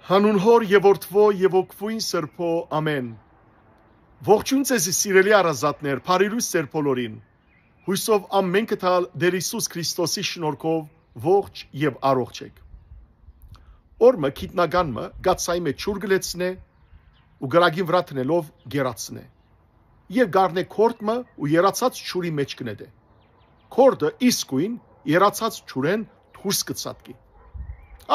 Հանուն հոր եւ որդվո եւ օգվույն սրբո ամեն։ Ողջույն ձեզի սիրելի առազատներ, բարի ձեր բոլորին։ Հույսով ամենքը տալ Տեր Հիսուս Քրիստոսի շնորհքով ողջ եւ առողջ եք։ Օրը քիտնագանը գացայի մեջ ճուր գլեցնե ու գրագին վրա տնելով գերացնե։ Եվ գարնե քորտը ու երացած ճուրի մեջ կնեդե։ Քորդը իսկույն երացած ճուրեն դուրս կծածկի։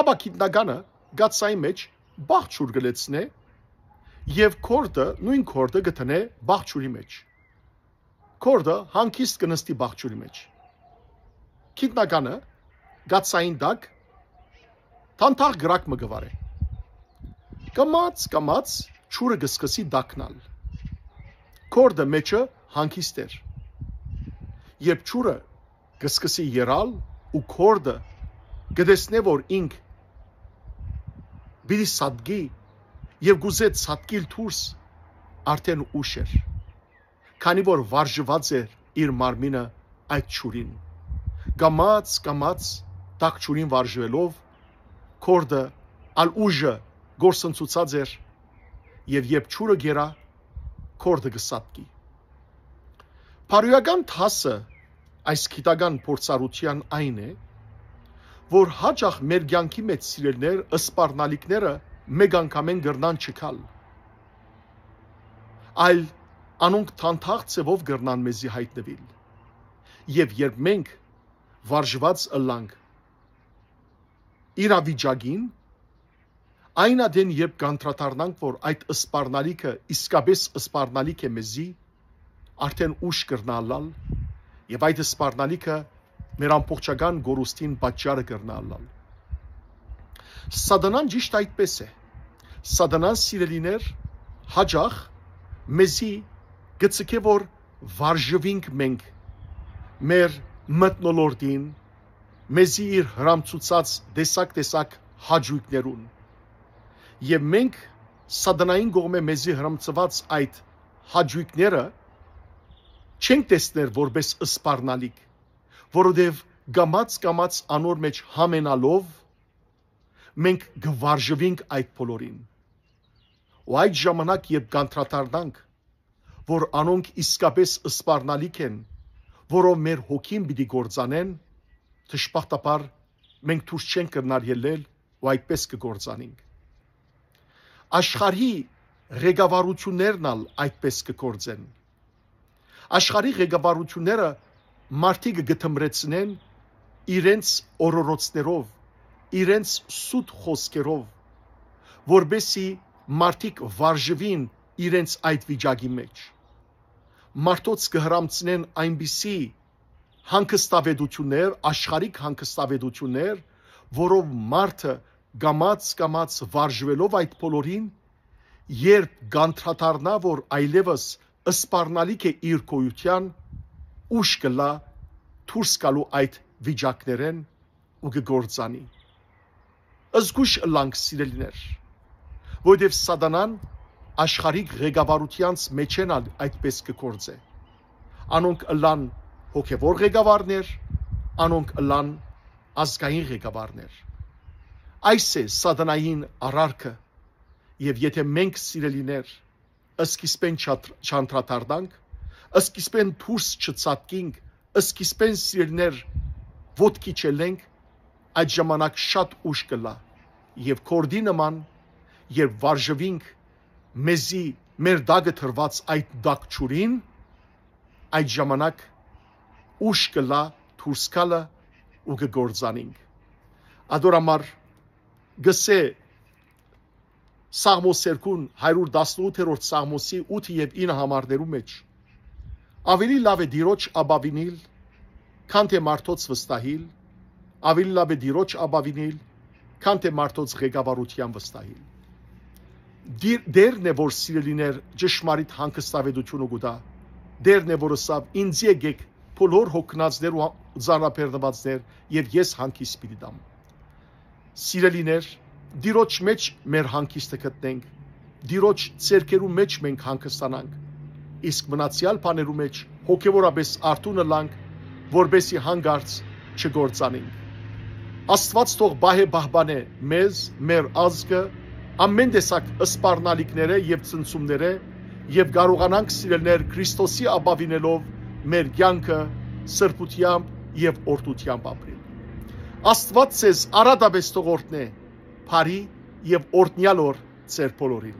Աբա քիտնագանը գացայի մեջ բաղ ճուր գլեցնե եւ քորդը նույն քորդը գտնե բաղ ճուրի մեջ։ Քորդը հանգիստ կնստի բաղ ճուրի մեջ։ Քիտնագանը գացային դակ թանթաղ գրակ մը գվարե։ Կամած ճուրը գսկսի դակնալ։ Քորդը մեջը հանգիստ էր։ Երբ ճուրը գսկսի երալ ու քորդը գտեսնե որ ինք բիդի սադգի եւ գուզեց սադկիլ դուրս արդեն ուշ էր քանի որ վարժված էր իր մարմինը այդ ճուրին կամած տակ ճուրին վարժվելով քորդը ալ ուժը գործընծուցած էր եւ երբ ճուրը գերա քորդը գսադկի Փարույական թասը այս քիտական փորձառության այն է որ հաճախ մեր կյանքի մեջ սիրելներ ըսպառնալիքները մեկ անգամեն գրնան չքալ այլ անոնք թանթաղ ցևով գրնան մեզի հայտնվել եւ երբ մենք վարժված ըլլանք իրավիճակին այն ադեն երբ կանտրատարնանք որ այդ ըսպառնալիքը իսկապես ըսպառնալիք է մեզի արդեն ուշ կրնալալ եւ այդ ըսպառնալիքը մեր ամբողջական գորուստին պատճառը կրնալալ։ Սատանան ճիշտ այդպես է։ Սատանան սիրելիներ հաճախ մեզի գցկե որ վարժվինք մենք մեր մտնոլորտին մեզի իր հրամցուցած տեսակ հաջույքներուն եւ մենք սատանային կողմէ մեզի հրամցված այդ հաջույքները չենք տեսներ որպես ըսպառնալիք որովհետև գամած անոր մեջ համենալով մենք գվարժվինք այդ բոլորին ու այդ ժամանակ երբ կանտրատարնանք որ անոնք իսկապես ըսպառնալիք են որով մեր հոգին պիտի գործանեն դժբախտաբար մենք դուրս չենք կրնար ելնել ու այդպես կգործանենք աշխարհի ղեկավարություններն ալ այդպես կգործեն աշխարհի ղեկավարությունները մարդիկ գտմրեցնեն իրենց օրորոցներով, իրենց սուտ խոսքերով, որբեսի մարդիկ վարժվին իրենց այդ վիճակի մեջ։ Մարդոց կհրամցնեն այնպիսի հանգստավետություններ, աշխարհիկ հանգստավետություններ, որով մարդը կամած վարժվելով այդ բոլորին, երբ գանտրատարնա, որ այլևս ըսպառնալիք է իր գոյության ուշ կլա դուրս գալու այդ վիճակներեն ու կգործանի զգուշ ըլլանք սիրելիներ որովհետև սատանան աշխարհիկ ղեկավարությանց մեջ են այդպես կգործե անոնք ըլլան հոգևոր ղեկավարներ անոնք ըլլան ազգային ղեկավարներ այս է սատանային արարքը եւ եթե մենք սիրելիներ սկիզբեն չանդրադառնանք Սկիզբեն դուրս չծածկինք, սկիզբեն սիրելիներ ոտքի չելենք, այդ ժամանակ շատ ուշ կլա եւ քորդի նման երբ վարժվինք մեզի մեր դագը թրված այդ դակչուրին այդ ժամանակ ուշ կլա դուրս գալը ու կգործանենք Ադորամար գսե Սաղմոս 118-րդ Սաղմոսի 8 եւ 9 համարներու մեջ Ավելի լավ է դիրոջ աբավինիլ, քան թե մարդոց վստահիլ, ավելի լավ է դիրոջ աբավինիլ, քան թե մարդոց ղեկավարության վստահիլ։ Դերն է որ սիրելիներ ճշմարիտ հանգստավետությունը գուտա, դերն է որ ասավ ինձ եկեք բոլոր հոգնածներ ու ծանրաբեռնվածներ եւ ես հանգիստ պիտի տամ։ Սիրելիներ, դիրոջ մեջ մեր հանգիստը գտնենք, դիրոջ ցերկերու մեջ մենք հանգստանանք։ Իսկ մնացյալ բաներու մեջ հոգևորապես արթուն ըլլանք, որբեսի հանգարց չգործանենք։ Աստված թող բահե բահբանե մեզ, մեր ազգը ամեն տեսակ սպառնալիքները եւ ցնցումները եւ կարողանանք սիրելներ Քրիստոսի ապավինելով մեր կյանքը սրբությամբ եւ օրդությամբ ապրել։ Աստված ձեզ արադաբես թողորտնե, բարի եւ օրհնյալ օր ձեր բոլորին։